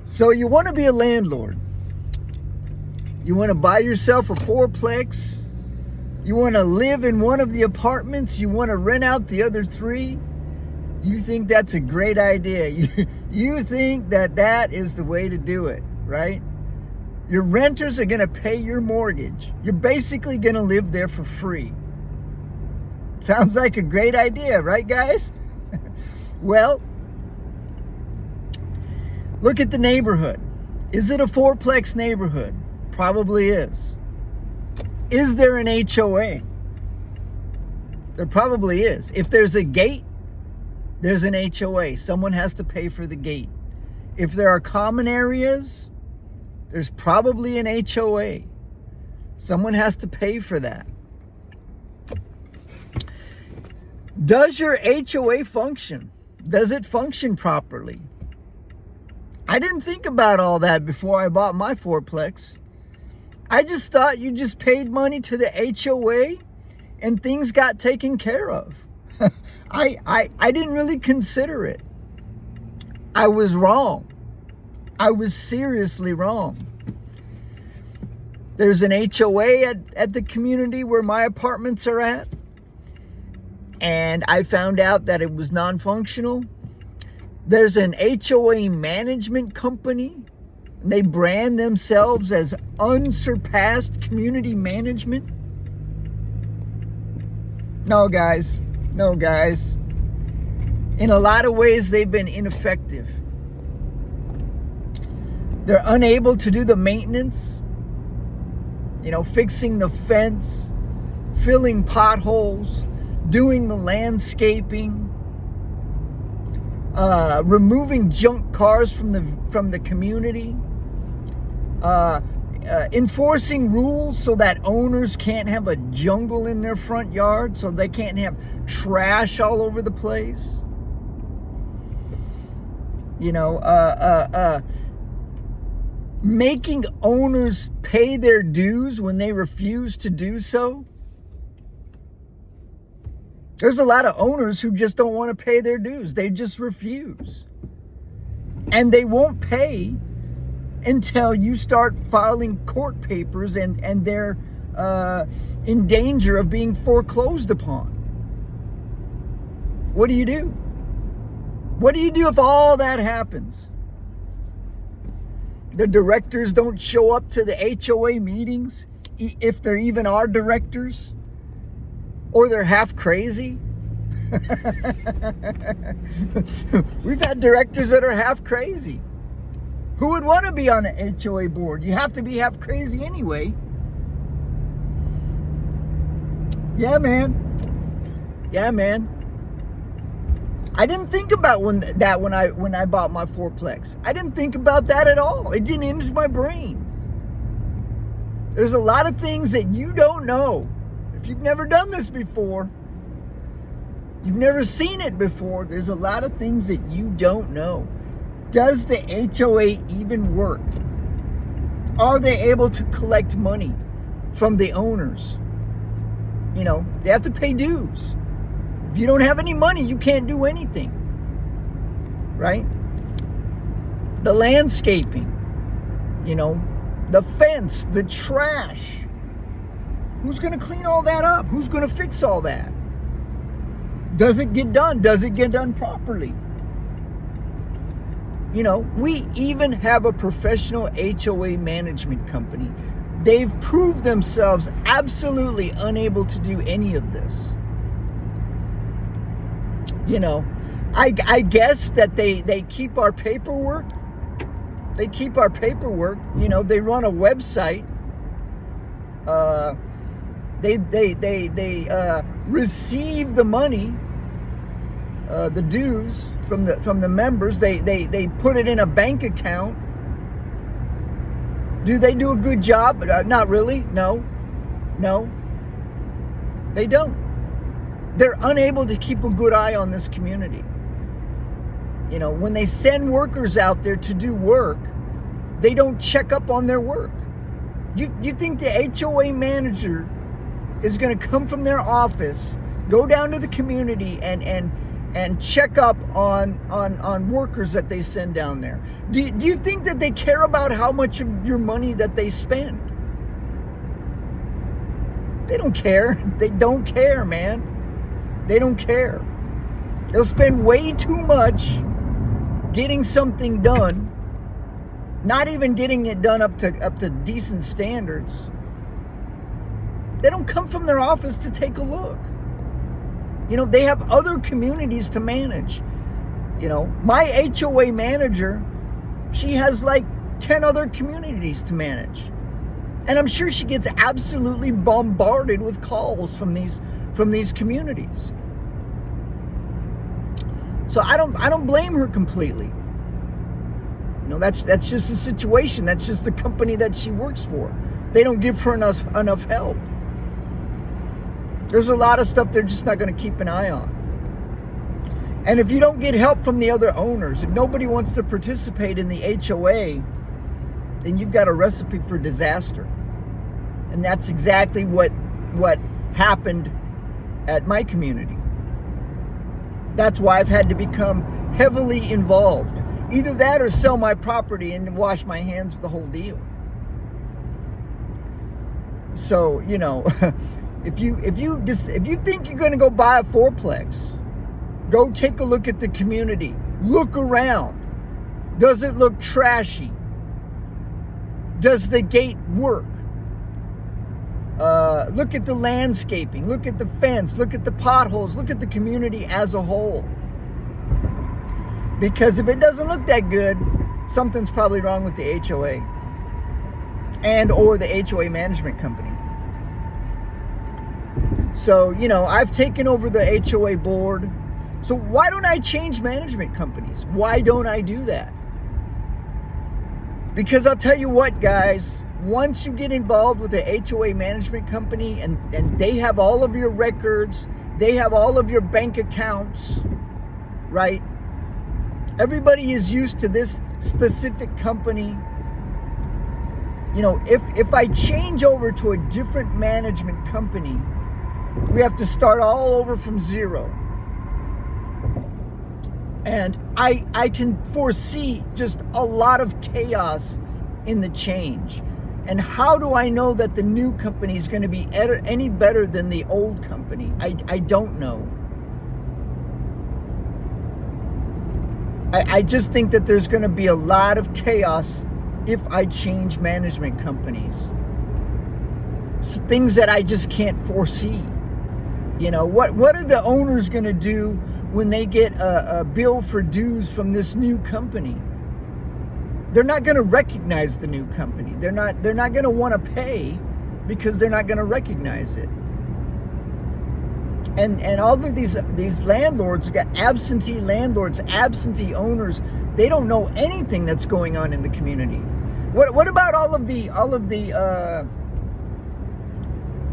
So you want to be a landlord. You want to buy yourself a fourplex. You want to live in one of the apartments. You want to rent out the other three. You think that's a great idea. You think that is the way to do it, right? Your renters are going to pay your mortgage. You're basically going to live there for free. Sounds like a great idea, right, guys? Well, look at the neighborhood. Is it a fourplex neighborhood? Probably is. Is there an HOA? There probably is. If there's a gate, there's an HOA. Someone has to pay for the gate. If there are common areas, there's probably an HOA. Someone has to pay for that. Does your HOA function? Does it function properly? I didn't think about all that before I bought my fourplex. I just thought you just paid money to the HOA and things got taken care of. I didn't really consider it. I was wrong. I was seriously wrong. There's an HOA at the community where my apartments are at. And I found out that it was non-functional. There's an HOA management company. They brand themselves as unsurpassed community management. No, guys. No, guys. In a lot of ways, they've been ineffective. They're unable to do the maintenance. Fixing the fence, filling potholes, doing the landscaping, removing junk cars from the community, enforcing rules so that owners can't have a jungle in their front yard, so they can't have trash all over the place. Making owners pay their dues when they refuse to do so. There's a lot of owners who just don't want to pay their dues. They just refuse. And they won't pay until you start filing court papers and they're in danger of being foreclosed upon. What do you do? What do you do if all that happens? The directors don't show up to the HOA meetings, if there even are directors, or they're half crazy. We've had directors that are half crazy. Who would want to be on an HOA board? You have to be half crazy anyway. Yeah, man. I didn't think about that when I bought my fourplex. I didn't think about that at all. It didn't enter my brain. There's a lot of things that you don't know. If you've never done this before, you've never seen it before, there's a lot of things that you don't know. Does the HOA even work? Are they able to collect money from the owners? They have to pay dues. If you don't have any money, you can't do anything, right? The landscaping, the fence, the trash. Who's going to clean all that up? Who's going to fix all that? Does it get done? Does it get done properly? We even have a professional HOA management company. They've proved themselves absolutely unable to do any of this. I guess that they keep our paperwork. They keep our paperwork. They run a website. They receive the money, the dues from the members. They put it in a bank account. Do they do a good job? Not really. No, they don't. They're unable to keep a good eye on this community. When they send workers out there to do work, they don't check up on their work. You think the HOA manager is going to come from their office, go down to the community and and check up on workers that they send down there? Do you think that they care about how much of your money that they spend? They don't care. They don't care, man. They don't care. They'll spend way too much getting something done, not even getting it done up to decent standards. They don't come from their office to take a look. You know, they have other communities to manage. You know, my HOA manager, she has like 10 other communities to manage. And I'm sure she gets absolutely bombarded with calls from these communities. So I don't blame her completely. You know, that's just the situation. That's just the company that she works for. They don't give her enough help. There's a lot of stuff they're just not going to keep an eye on. And if you don't get help from the other owners, if nobody wants to participate in the HOA, then you've got a recipe for disaster. And that's exactly what happened at my community. That's why I've had to become heavily involved. Either that or sell my property and wash my hands of the whole deal. So, you know, if you think you're going to go buy a fourplex, go take a look at the community. Look around. Does it look trashy? Does the gate work? Look at the landscaping. Look at the fence. Look at the potholes. Look at the community as a whole. Because if it doesn't look that good, something's probably wrong with the HOA and or the HOA management company. So, you know, I've taken over the HOA board. So why don't I change management companies? Why don't I do that? Because I'll tell you what, guys, once you get involved with a HOA management company and they have all of your records, they have all of your bank accounts, right? Everybody is used to this specific company. You know, if I change over to a different management company, we have to start all over from zero. And I can foresee just a lot of chaos in the change. And how do I know that the new company is going to be any better than the old company? I don't know. I just think that there's going to be a lot of chaos if I change management companies. Things that I just can't foresee. You know, what are the owners going to do when they get a bill for dues from this new company? They're not going to recognize the new company. They're not going to want to pay because they're not going to recognize it. And all of these landlords, got absentee landlords, absentee owners. They don't know anything that's going on in the community. What about all of the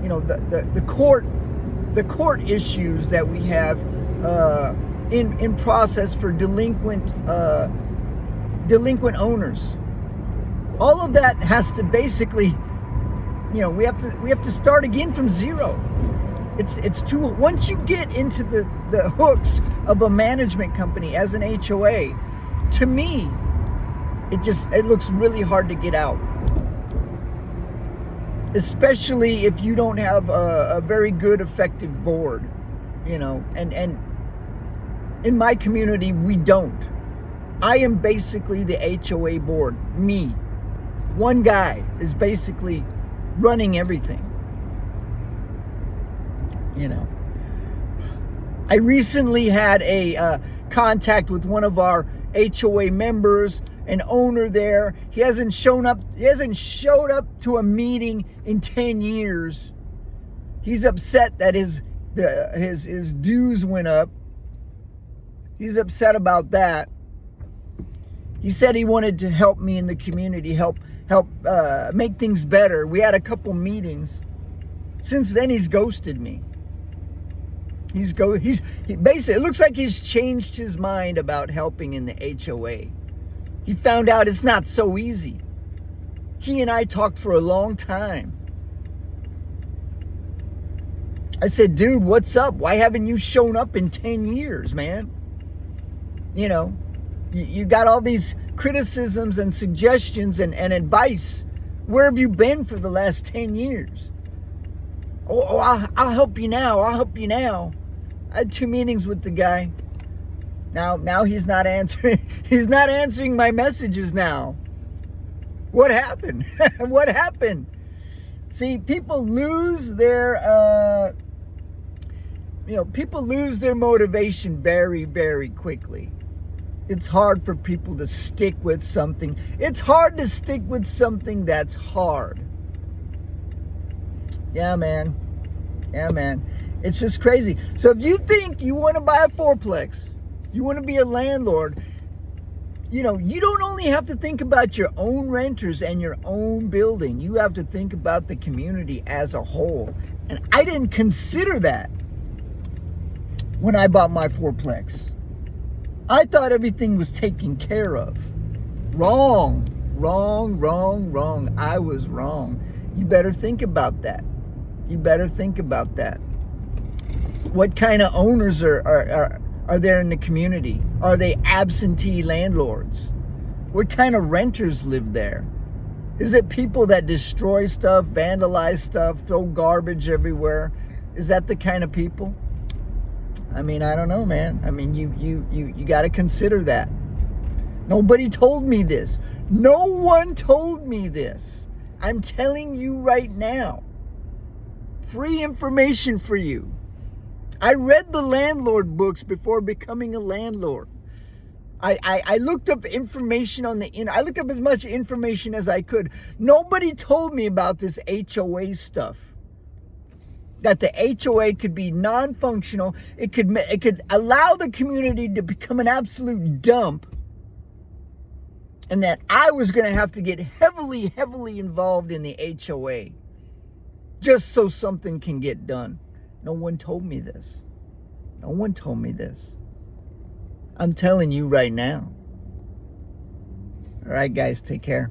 you know, the court issues that we have in process for delinquent owners? All of that has to basically, you know, we have to start again from zero. It's too, once you get into the hooks of a management company as an HOA, to me, it looks really hard to get out. Especially if you don't have a very good, effective board, you know, and in my community, we don't. I am basically the HOA board. Me. One guy is basically running everything. You know. I recently had a contact with one of our HOA members, an owner there. He hasn't showed up to a meeting in 10 years. He's upset that his dues went up. He's upset about that. He said he wanted to help me in the community, help make things better. We had a couple meetings. Since then, he's ghosted me. He basically, it looks like he's changed his mind about helping in the HOA. He found out it's not so easy. He and I talked for a long time. I said, dude, what's up? Why haven't you shown up in 10 years, man? You know, you got all these criticisms and suggestions and advice. Where have you been for the last 10 years? I'll help you now. I'll help you now. I had 2 meetings with the guy. Now he's not answering. He's not answering my messages now. What happened? What happened? See, people lose their people lose their motivation very, very quickly. It's hard for people to stick with something. It's hard to stick with something that's hard. Yeah, man. Yeah, man. It's just crazy. So if you think you want to buy a fourplex, you want to be a landlord, you don't only have to think about your own renters and your own building. You have to think about the community as a whole. And I didn't consider that when I bought my fourplex. I thought everything was taken care of. Wrong. I was wrong. You better think about that. What kind of owners are there in the community? Are they absentee landlords? What kind of renters live there? Is it people that destroy stuff, vandalize stuff, throw garbage everywhere? Is that the kind of people? I mean, I don't know, man. I mean, you got to consider that. Nobody told me this. No one told me this. I'm telling you right now. Free information for you. I read the landlord books before becoming a landlord. I looked up information on the internet. I looked up as much information as I could. Nobody told me about this HOA stuff. That the HOA could be non-functional. It could allow the community to become an absolute dump. And that I was going to have to get heavily involved in the HOA. Just so something can get done. No one told me this. I'm telling you right now. All right, guys, take care.